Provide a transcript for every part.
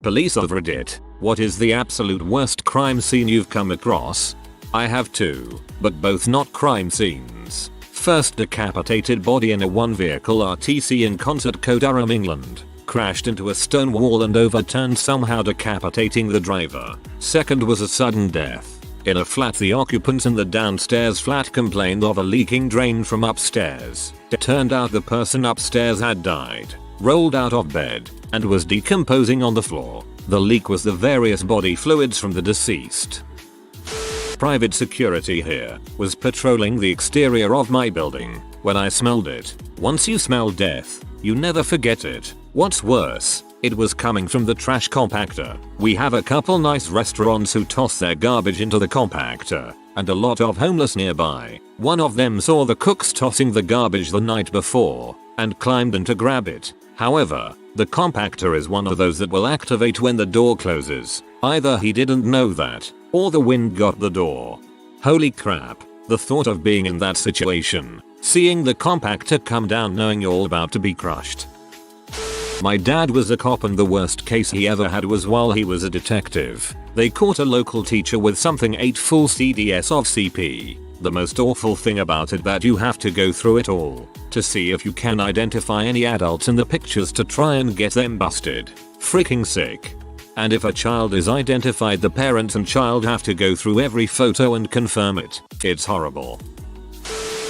Police of Reddit, what is the absolute worst crime scene you've come across? I have two, but both not crime scenes. First, decapitated body in a one vehicle RTC in Concert, Durham, England. Crashed into a stone wall and overturned, somehow decapitating the driver. Second was a sudden death. In a flat, the occupants in the downstairs flat complained of a leaking drain from upstairs. It turned out the person upstairs had died, rolled out of bed, and was decomposing on the floor. The leak was the various body fluids from the deceased. Private security here was patrolling the exterior of my building when I smelled it. Once you smell death, you never forget it. What's worse, it was coming from the trash compactor. We have a couple nice restaurants who toss their garbage into the compactor, and a lot of homeless nearby. One of them saw the cooks tossing the garbage the night before and climbed in to grab it. However, the compactor is one of those that will activate when the door closes. Either he didn't know that, or the wind got the door. Holy crap, the thought of being in that situation, seeing the compactor come down knowing you're about to be crushed. My dad was a cop and the worst case he ever had was while he was a detective. They caught a local teacher with something 8 full CDs of CP. The most awful thing about it that you have to go through it all to see if you can identify any adults in the pictures to try and get them busted. Freaking sick. And if a child is identified, the parents and child have to go through every photo and confirm it. It's horrible.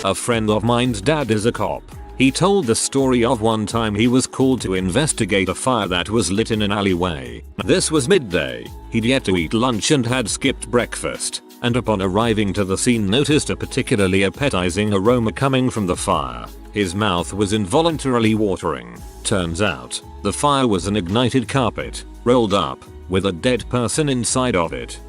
A friend of mine's dad is a cop. He told the story of one time he was called to investigate a fire that was lit in an alleyway. This was midday. He'd yet to eat lunch and had skipped breakfast, and upon arriving to the scene noticed a particularly appetizing aroma coming from the fire. His mouth was involuntarily watering. Turns out, the fire was an ignited carpet, rolled up, with a dead person inside of it.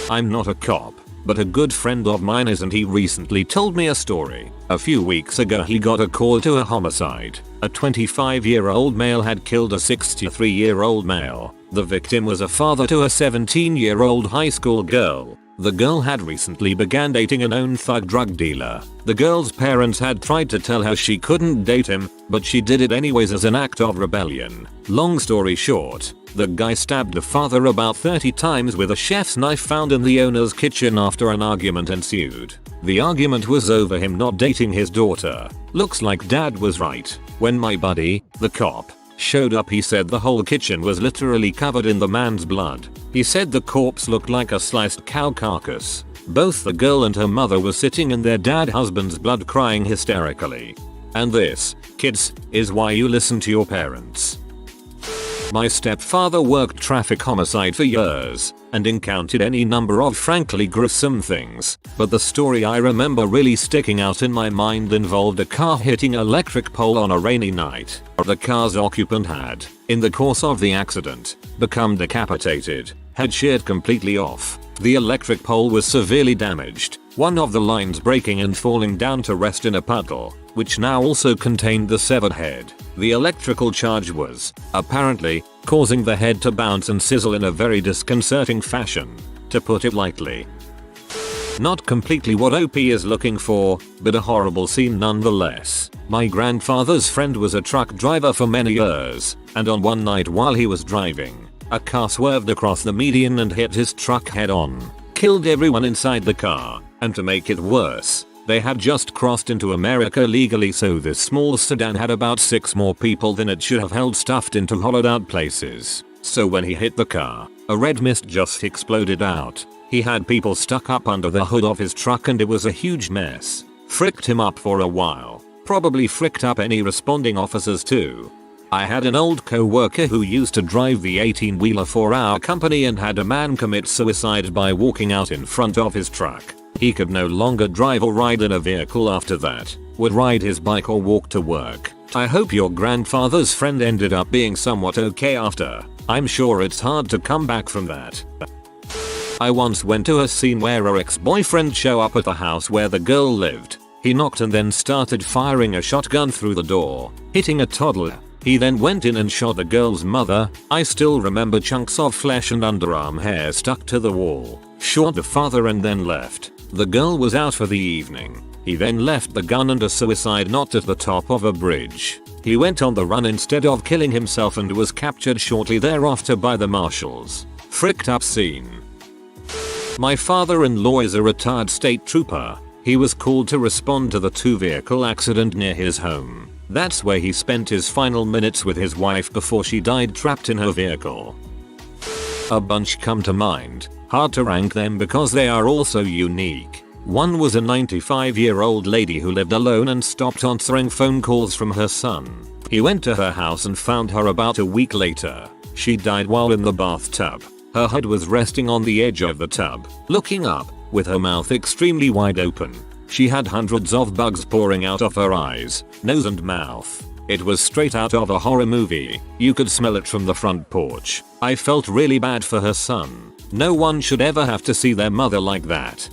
I'm not a cop, but a good friend of mine is, and he recently told me a story. A few weeks ago he got a call to a homicide. A 25-year-old male had killed a 63-year-old male. The victim was a father to a 17-year-old high school girl. The girl had recently began dating a known thug drug dealer. The girl's parents had tried to tell her she couldn't date him, but she did it anyways as an act of rebellion. Long story short, the guy stabbed the father about 30 times with a chef's knife found in the owner's kitchen after an argument ensued. The argument was over him not dating his daughter. Looks like dad was right. When my buddy, the cop, showed up, he said the whole kitchen was literally covered in the man's blood. He said the corpse looked like a sliced cow carcass. Both the girl and her mother were sitting in their husband's blood crying hysterically. And this, kids, is why you listen to your parents. My stepfather worked traffic homicide for years and encountered any number of frankly gruesome things, but the story I remember really sticking out in my mind involved a car hitting an electric pole on a rainy night. The car's occupant had, in the course of the accident, become decapitated, head sheared completely off. The electric pole was severely damaged, one of the lines breaking and falling down to rest in a puddle, which now also contained the severed head. The electrical charge was, apparently, causing the head to bounce and sizzle in a very disconcerting fashion, to put it lightly. Not completely what OP is looking for, but a horrible scene nonetheless. My grandfather's friend was a truck driver for many years, and on one night while he was driving, a car swerved across the median and hit his truck head on, killed everyone inside the car, and to make it worse, they had just crossed into America legally, so this small sedan had about 6 more people than it should have held stuffed into hollowed out places. So when he hit the car, a red mist just exploded out. He had people stuck up under the hood of his truck and it was a huge mess. Fricked him up for a while. Probably fricked up any responding officers too. I had an old co-worker who used to drive the 18-wheeler for our company and had a man commit suicide by walking out in front of his truck. He could no longer drive or ride in a vehicle after that, would ride his bike or walk to work. I hope your grandfather's friend ended up being somewhat okay after. I'm sure it's hard to come back from that. I once went to a scene where her ex-boyfriend showed up at the house where the girl lived. He knocked and then started firing a shotgun through the door, hitting a toddler. He then went in and shot the girl's mother. I still remember chunks of flesh and underarm hair stuck to the wall. Shot the father and then left. The girl was out for the evening. He then left the gun and a suicide knot at the top of a bridge. He went on the run instead of killing himself and was captured shortly thereafter by the marshals. Fricked up scene. My father-in-law is a retired state trooper. He was called to respond to the 2-vehicle accident near his home. That's where he spent his final minutes with his wife before she died trapped in her vehicle. A bunch come to mind. Hard to rank them because they are all so unique. One was a 95-year-old lady who lived alone and stopped answering phone calls from her son. He went to her house and found her about a week later. She died while in the bathtub. Her head was resting on the edge of the tub, looking up, with her mouth extremely wide open. She had hundreds of bugs pouring out of her eyes, nose and mouth. It was straight out of a horror movie. You could smell it from the front porch. I felt really bad for her son. No one should ever have to see their mother like that.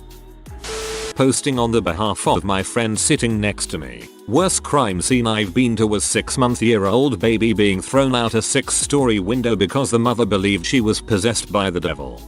Posting on the behalf of my friend sitting next to me. Worst crime scene I've been to was 6-month-old baby being thrown out a 6-story window because the mother believed she was possessed by the devil.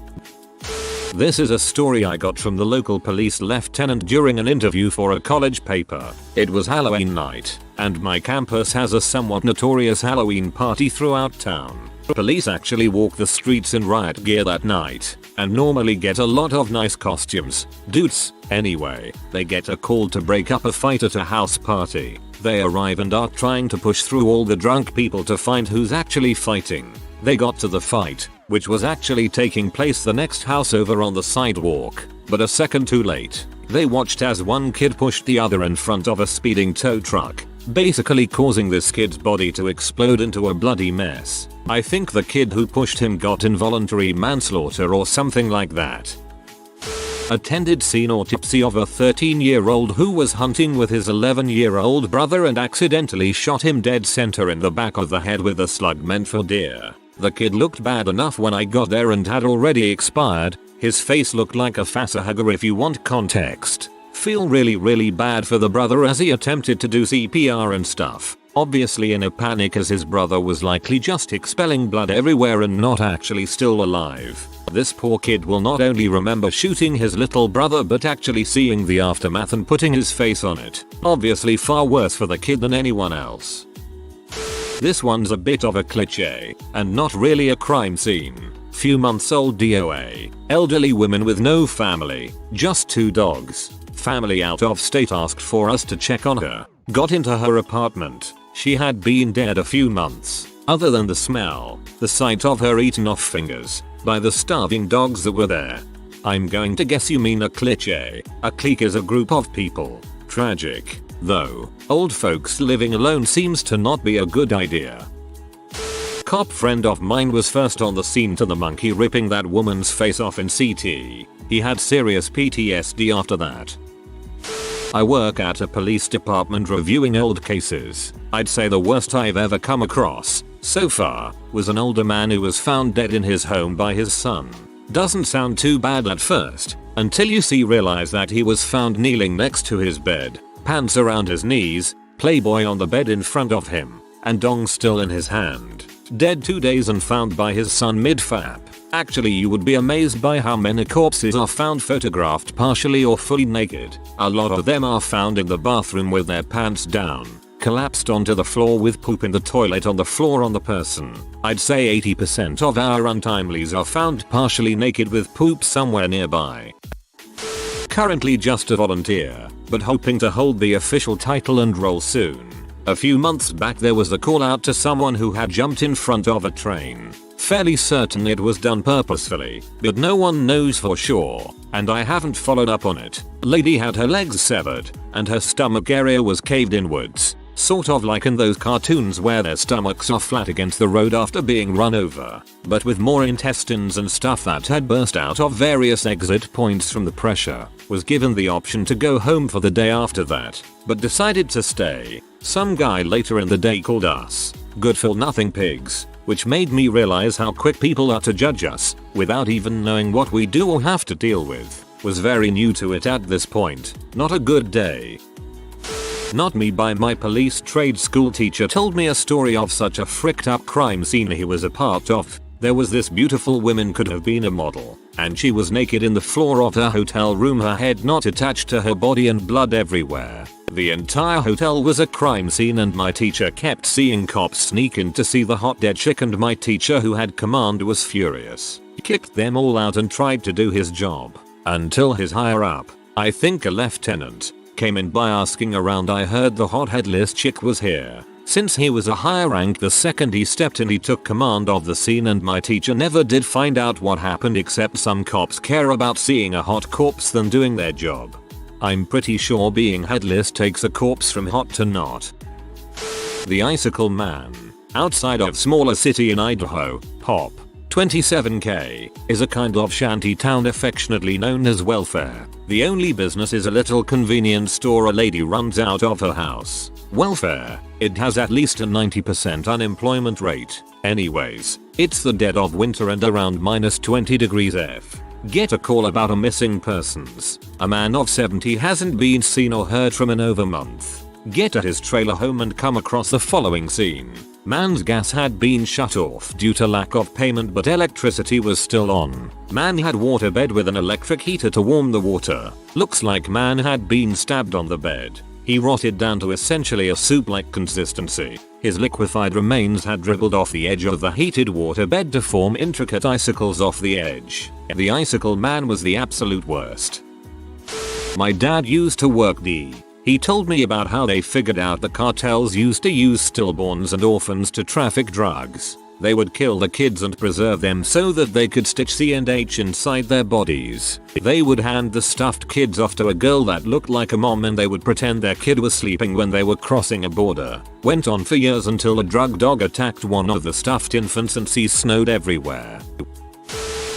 This is a story I got from the local police lieutenant during an interview for a college paper. It was Halloween night, and my campus has a somewhat notorious Halloween party throughout town. Police actually walk the streets in riot gear that night, and normally get a lot of nice costumes. Dudes. Anyway, they get a call to break up a fight at a house party. They arrive and are trying to push through all the drunk people to find who's actually fighting. They got to the fight, which was actually taking place the next house over on the sidewalk, but a second too late. They watched as one kid pushed the other in front of a speeding tow truck, basically causing this kid's body to explode into a bloody mess. I think the kid who pushed him got involuntary manslaughter or something like that. Attended scene autopsy of a 13-year-old who was hunting with his 11-year-old brother and accidentally shot him dead center in the back of the head with a slug meant for deer. The kid looked bad enough when I got there and had already expired. His face looked like a facehugger if you want context. Feel really bad for the brother as he attempted to do CPR and stuff. Obviously in a panic as his brother was likely just expelling blood everywhere and not actually still alive. This poor kid will not only remember shooting his little brother but actually seeing the aftermath and putting his face on it. Obviously far worse for the kid than anyone else. This one's a bit of a cliché, and not really a crime scene. Few months old DOA. Elderly women with no family, just 2 dogs. Family out of state asked for us to check on her. Got into her apartment. She had been dead a few months. Other than the smell, the sight of her eaten off fingers by the starving dogs that were there. I'm going to guess you mean a cliché. A clique is a group of people. Tragic. Though, old folks living alone seems to not be a good idea. Cop friend of mine was first on the scene to the monkey ripping that woman's face off in CT. He had serious PTSD after that. I work at a police department reviewing old cases. I'd say the worst I've ever come across, so far, was an older man who was found dead in his home by his son. Doesn't sound too bad at first, until you realize that he was found kneeling next to his bed, pants around his knees, Playboy on the bed in front of him, and dong still in his hand. Dead 2 days and found by his son mid-fap. Actually you would be amazed by how many corpses are found photographed partially or fully naked. A lot of them are found in the bathroom with their pants down, collapsed onto the floor with poop in the toilet on the floor on the person. I'd say 80% of our untimelies are found partially naked with poop somewhere nearby. Currently just a volunteer, but hoping to hold the official title and role soon. A few months back there was a call out to someone who had jumped in front of a train. Fairly certain it was done purposefully, but no one knows for sure, and I haven't followed up on it. Lady had her legs severed, and her stomach area was caved inwards, sort of like in those cartoons where their stomachs are flat against the road after being run over, but with more intestines and stuff that had burst out of various exit points from the pressure. Was given the option to go home for the day after that, but decided to stay. Some guy later in the day called us good for nothing pigs, which made me realize how quick people are to judge us without even knowing what we do or have to deal with. Was very new to it at this point. Not a good day. Not me by my police trade school teacher told me a story of such a fricked up crime scene he was a part of. There was this beautiful woman, could have been a model, and she was naked in the floor of her hotel room, her head not attached to her body and blood everywhere. The entire hotel was a crime scene, and my teacher kept seeing cops sneak in to see the hot dead chick, and my teacher, who had command, was furious. He kicked them all out and tried to do his job. Until his higher up, I think a lieutenant, came in by asking around. I heard the hot headless chick was here. Since he was a higher rank, the second he stepped in he took command of the scene, and my teacher never did find out what happened, except some cops care about seeing a hot corpse than doing their job. I'm pretty sure being headless takes a corpse from hot to not. The Icicle Man. Outside of smaller city in Idaho, Hop, 27K, is a kind of shanty town affectionately known as Welfare. The only business is a little convenience store a lady runs out of her house. Welfare. It has at least a 90% unemployment rate. Anyways, it's the dead of winter and around -20 degrees F. Get a call about a missing persons. A man of 70 hasn't been seen or heard from in over a month. Get to his trailer home and come across the following scene. Man's gas had been shut off due to lack of payment, but electricity was still on. Man had waterbed with an electric heater to warm the water. Looks like man had been stabbed on the bed. He rotted down to essentially a soup-like consistency. His liquefied remains had dribbled off the edge of the heated waterbed to form intricate icicles off the edge. The Icicle Man was the absolute worst. My dad used to work He told me about how they figured out the cartels used to use stillborns and orphans to traffic drugs. They would kill the kids and preserve them so that they could stitch C&H inside their bodies. They would hand the stuffed kids off to a girl that looked like a mom, and they would pretend their kid was sleeping when they were crossing a border. Went on for years until a drug dog attacked one of the stuffed infants and sea snowed everywhere.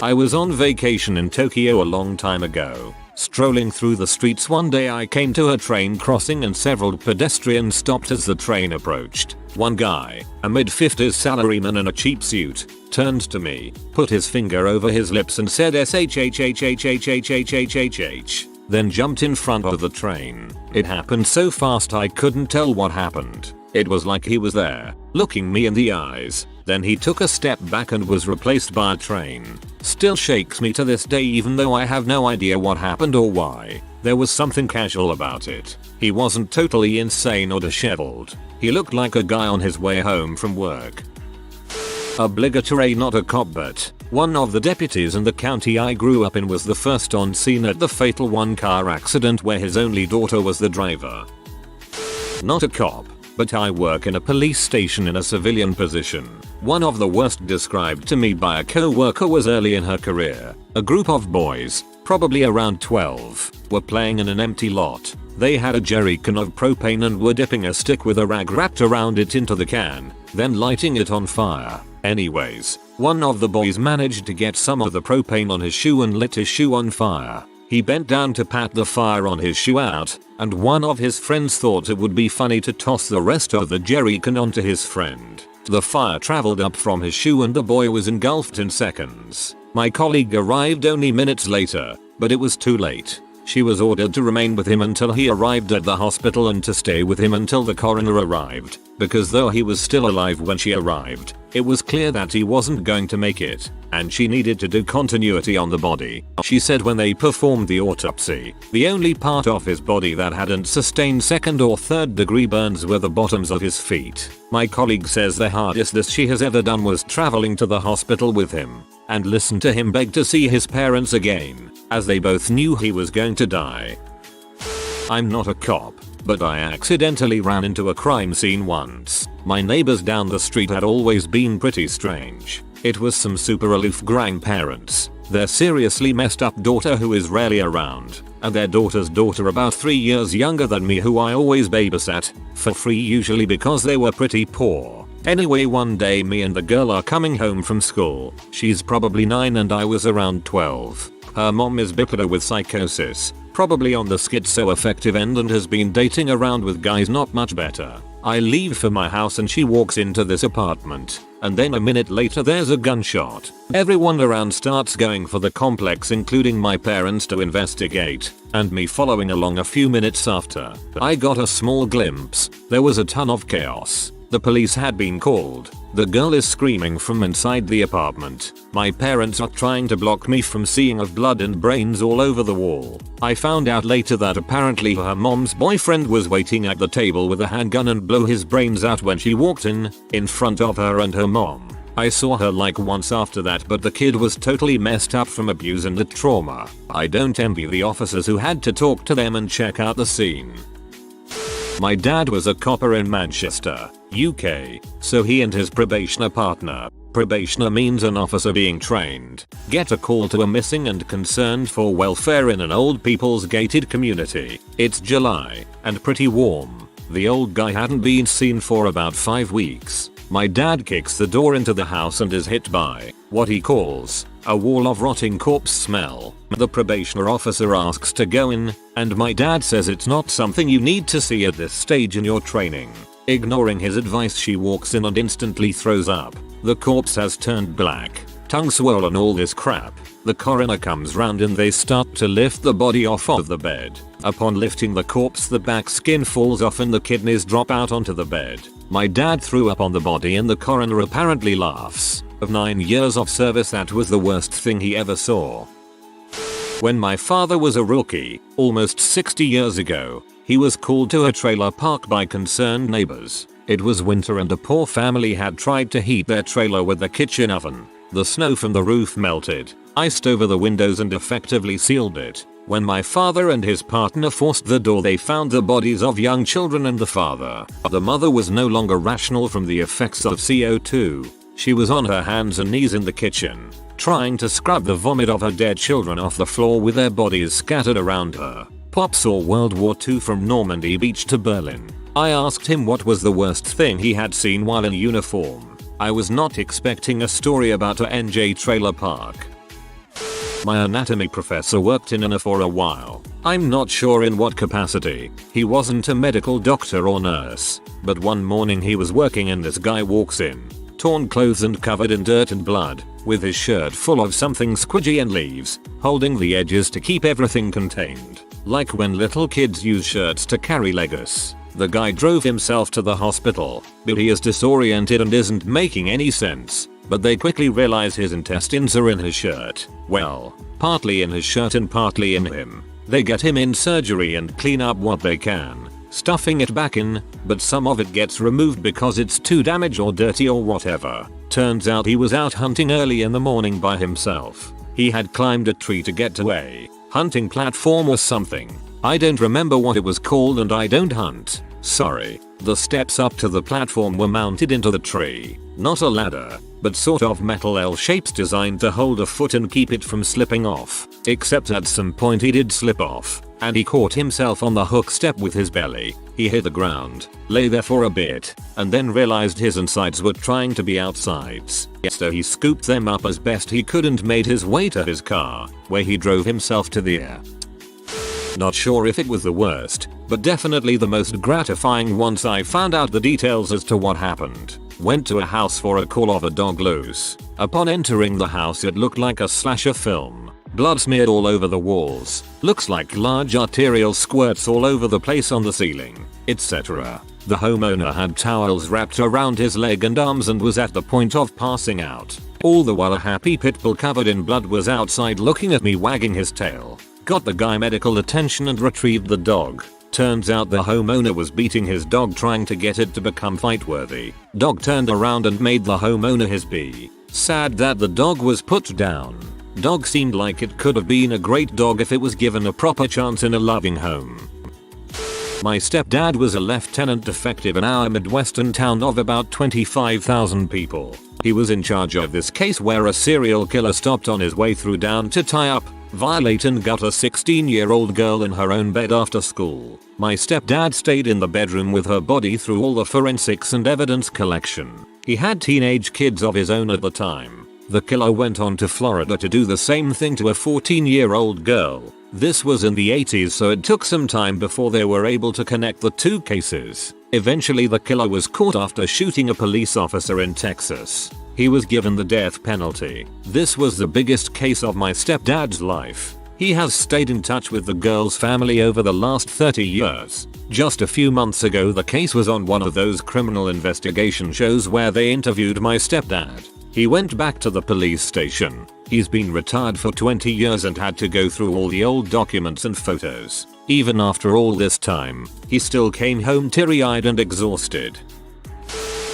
I was on vacation in Tokyo a long time ago. Strolling through the streets one day, I came to a train crossing and several pedestrians stopped as the train approached. One guy, a mid-50s salaryman in a cheap suit, turned to me, put his finger over his lips and said SHHHHHHHHHH, then jumped in front of the train. It happened so fast I couldn't tell what happened. It was like he was there, looking me in the eyes. Then he took a step back and was replaced by a train. Still shakes me to this day, even though I have no idea what happened or why. There was something casual about it. He wasn't totally insane or disheveled. He looked like a guy on his way home from work. Obligatory, not a cop, but one of the deputies in the county I grew up in was the first on scene at the fatal one-car accident where his only daughter was the driver. Not a cop, but I work in a police station in a civilian position. One of the worst described to me by a co-worker was early in her career. A group of boys, probably around 12, were playing in an empty lot. They had a jerry can of propane and were dipping a stick with a rag wrapped around it into the can, then lighting it on fire. Anyways, one of the boys managed to get some of the propane on his shoe and lit his shoe on fire. He bent down to pat the fire on his shoe out, and one of his friends thought it would be funny to toss the rest of the jerry can onto his friend. The fire traveled up from his shoe and the boy was engulfed in seconds. My colleague arrived only minutes later, but it was too late. She was ordered to remain with him until he arrived at the hospital and to stay with him until the coroner arrived, because though he was still alive when she arrived, it was clear that he wasn't going to make it, and she needed to do continuity on the body. She said when they performed the autopsy, the only part of his body that hadn't sustained second or third degree burns were the bottoms of his feet. My colleague says the hardest this she has ever done was traveling to the hospital with him and listen to him beg to see his parents again, as they both knew he was going to die. I'm not a cop, but I accidentally ran into a crime scene once. My neighbors down the street had always been pretty strange. It was some super aloof grandparents, their seriously messed up daughter who is rarely around, and their daughter's daughter about 3 years younger than me who I always babysat, for free usually because they were pretty poor. Anyway, one day me and the girl are coming home from school. She's probably 9 and I was around 12. Her mom is bipolar with psychosis, probably on the schizoaffective end, and has been dating around with guys not much better. I leave for my house and she walks into this apartment, and then a minute later there's a gunshot. Everyone around starts going for the complex, including my parents, to investigate, and me following along a few minutes after. I got a small glimpse. There was a ton of chaos. The police had been called. The girl is screaming from inside the apartment. My parents are trying to block me from seeing of blood and brains all over the wall. I found out later that apparently her mom's boyfriend was waiting at the table with a handgun and blew his brains out when she walked in front of her and her mom. I saw her like once after that, but the kid was totally messed up from abuse and the trauma. I don't envy the officers who had to talk to them and check out the scene. My dad was a copper in Manchester, UK, so he and his probationer partner, probationer means an officer being trained, get a call to a missing and concerned for welfare in an old people's gated community. It's July and pretty warm. The old guy hadn't been seen for about 5 weeks. My dad kicks the door into the house and is hit by what he calls a wall of rotting corpse smell. The probationer officer asks to go in, and my dad says it's not something you need to see at this stage in your training. Ignoring his advice, she walks in and instantly throws up. The corpse has turned black, tongue swollen, all this crap. The coroner comes round and they start to lift the body off of the bed. Upon lifting the corpse, the back skin falls off and the kidneys drop out onto the bed. My dad threw up on the body and the coroner apparently laughs. Of 9 years of service, that was the worst thing he ever saw. When my father was a rookie, almost 60 years ago, he was called to a trailer park by concerned neighbors. It was winter and a poor family had tried to heat their trailer with a kitchen oven. The snow from the roof melted, iced over the windows and effectively sealed it. When my father and his partner forced the door, they found the bodies of young children and the father. The mother was no longer rational from the effects of CO2. She was on her hands and knees in the kitchen, trying to scrub the vomit of her dead children off the floor with their bodies scattered around her. Pop saw World War II from Normandy Beach to Berlin. I asked him what was the worst thing he had seen while in uniform. I was not expecting a story about a NJ trailer park. My anatomy professor worked in ANA for a while. I'm not sure in what capacity. He wasn't a medical doctor or nurse. But one morning he was working and this guy walks in, torn clothes and covered in dirt and blood, with his shirt full of something squidgy and leaves, holding the edges to keep everything contained. Like when little kids use shirts to carry Legos. The guy drove himself to the hospital, but he is disoriented and isn't making any sense. But they quickly realize his intestines are in his shirt. Well, partly in his shirt and partly in him. They get him in surgery and clean up what they can, stuffing it back in, but some of it gets removed because it's too damaged or dirty or whatever. Turns out he was out hunting early in the morning by himself. He had climbed a tree to get to a hunting platform or something. I don't remember what it was called and I don't hunt. Sorry. The steps up to the platform were mounted into the tree. Not a ladder, but sort of metal L shapes designed to hold a foot and keep it from slipping off. Except at some point he did slip off, and he caught himself on the hook step with his belly. He hit the ground, lay there for a bit, and then realized his insides were trying to be outsides. So he scooped them up as best he could and made his way to his car, where he drove himself to the air. Not sure if it was the worst, but definitely the most gratifying once I found out the details as to what happened. Went to a house for a call of a dog loose. Upon entering the house, it looked like a slasher film. Blood smeared all over the walls. Looks like large arterial squirts all over the place on the ceiling, etc. The homeowner had towels wrapped around his leg and arms and was at the point of passing out. All the while a happy pit bull covered in blood was outside looking at me, wagging his tail. Got the guy medical attention and retrieved the dog. Turns out the homeowner was beating his dog trying to get it to become fight worthy. Dog turned around and made the homeowner his bee. Sad that the dog was put down. Dog seemed like it could have been a great dog if it was given a proper chance in a loving home. My stepdad was a lieutenant detective in our Midwestern town of about 25,000 people. He was in charge of this case where a serial killer stopped on his way through down to tie up, violate and gut a 16-year-old girl in her own bed after school. My stepdad stayed in the bedroom with her body through all the forensics and evidence collection. He had teenage kids of his own at the time. The killer went on to Florida to do the same thing to a 14-year-old girl. This was in the 80s, so it took some time before they were able to connect the two cases. Eventually the killer was caught after shooting a police officer in Texas. He was given the death penalty. This was the biggest case of my stepdad's life. He has stayed in touch with the girl's family over the last 30 years. Just a few months ago the case was on one of those criminal investigation shows where they interviewed my stepdad. He went back to the police station. He's been retired for 20 years and had to go through all the old documents and photos. Even after all this time, he still came home teary-eyed and exhausted.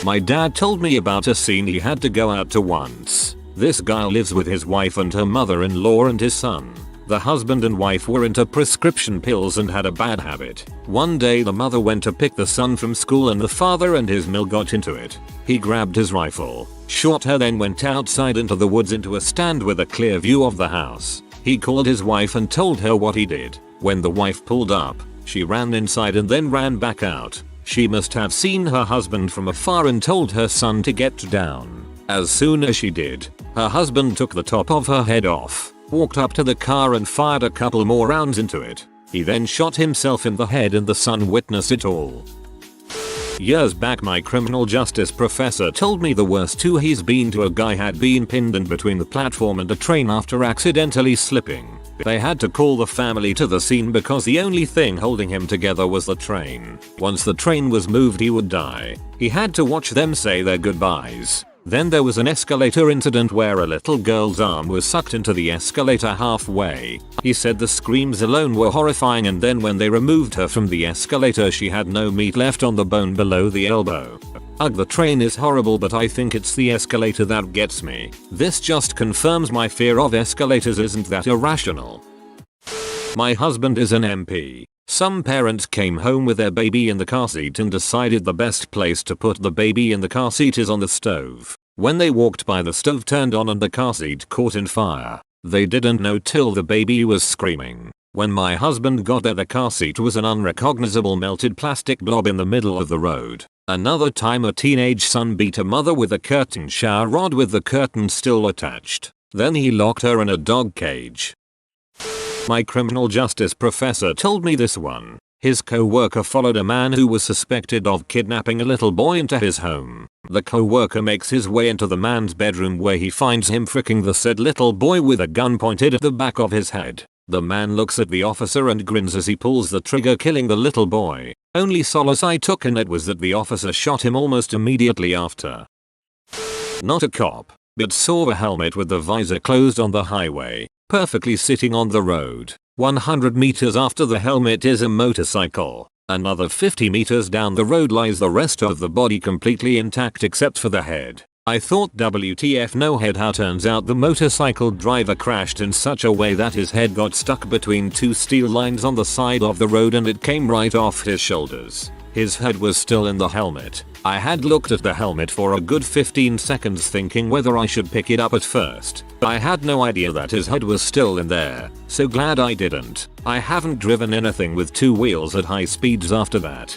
My dad told me about a scene he had to go out to once. This guy lives with his wife and her mother-in-law and his son. The husband and wife were into prescription pills and had a bad habit. One day the mother went to pick the son from school and the father and his mill got into it. He grabbed his rifle, shot her, then went outside into the woods into a stand with a clear view of the house. He called his wife and told her what he did. When the wife pulled up, she ran inside and then ran back out. She must have seen her husband from afar and told her son to get down. As soon as she did, her husband took the top of her head off, walked up to the car and fired a couple more rounds into it. He then shot himself in the head and the son witnessed it all. Years back my criminal justice professor told me the worst two he's been to. A guy had been pinned in between the platform and a train after accidentally slipping. They had to call the family to the scene because the only thing holding him together was the train. Once the train was moved he would die. He had to watch them say their goodbyes. Then there was an escalator incident where a little girl's arm was sucked into the escalator halfway. He said the screams alone were horrifying, and then when they removed her from the escalator she had no meat left on the bone below the elbow. Ugh, the train is horrible, but I think it's the escalator that gets me. This just confirms my fear of escalators isn't that irrational. My husband is an MP. Some parents came home with their baby in the car seat and decided the best place to put the baby in the car seat is on the stove. When they walked by, the stove turned on and the car seat caught in fire. They didn't know till the baby was screaming. When my husband got there, the car seat was an unrecognizable melted plastic blob in the middle of the road. Another time a teenage son beat a mother with a curtain shower rod with the curtain still attached. Then he locked her in a dog cage. My criminal justice professor told me this one. His co-worker followed a man who was suspected of kidnapping a little boy into his home. The co-worker makes his way into the man's bedroom where he finds him fricking the said little boy with a gun pointed at the back of his head. The man looks at the officer and grins as he pulls the trigger, killing the little boy. Only solace I took in it was that the officer shot him almost immediately after. Not a cop, but saw a helmet with the visor closed on the highway, perfectly sitting on the road. 100 meters after the helmet is a motorcycle. Another 50 meters down the road lies the rest of the body completely intact except for the head. I thought WTF, no head. How turns out the motorcycle driver crashed in such a way that his head got stuck between two steel lines on the side of the road and it came right off his shoulders. His head was still in the helmet. I had looked at the helmet for a good 15 seconds thinking whether I should pick it up at first. I had no idea that his head was still in there, so glad I didn't. I haven't driven anything with two wheels at high speeds after that.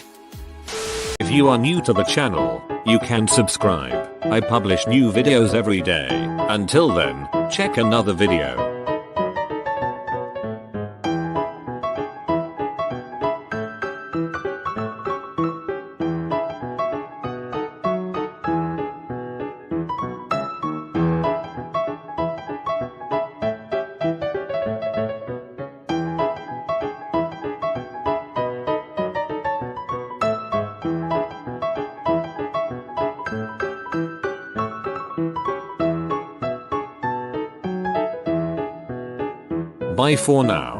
If you are new to the channel, you can subscribe. I publish new videos every day. Until then, check another video. Bye for now.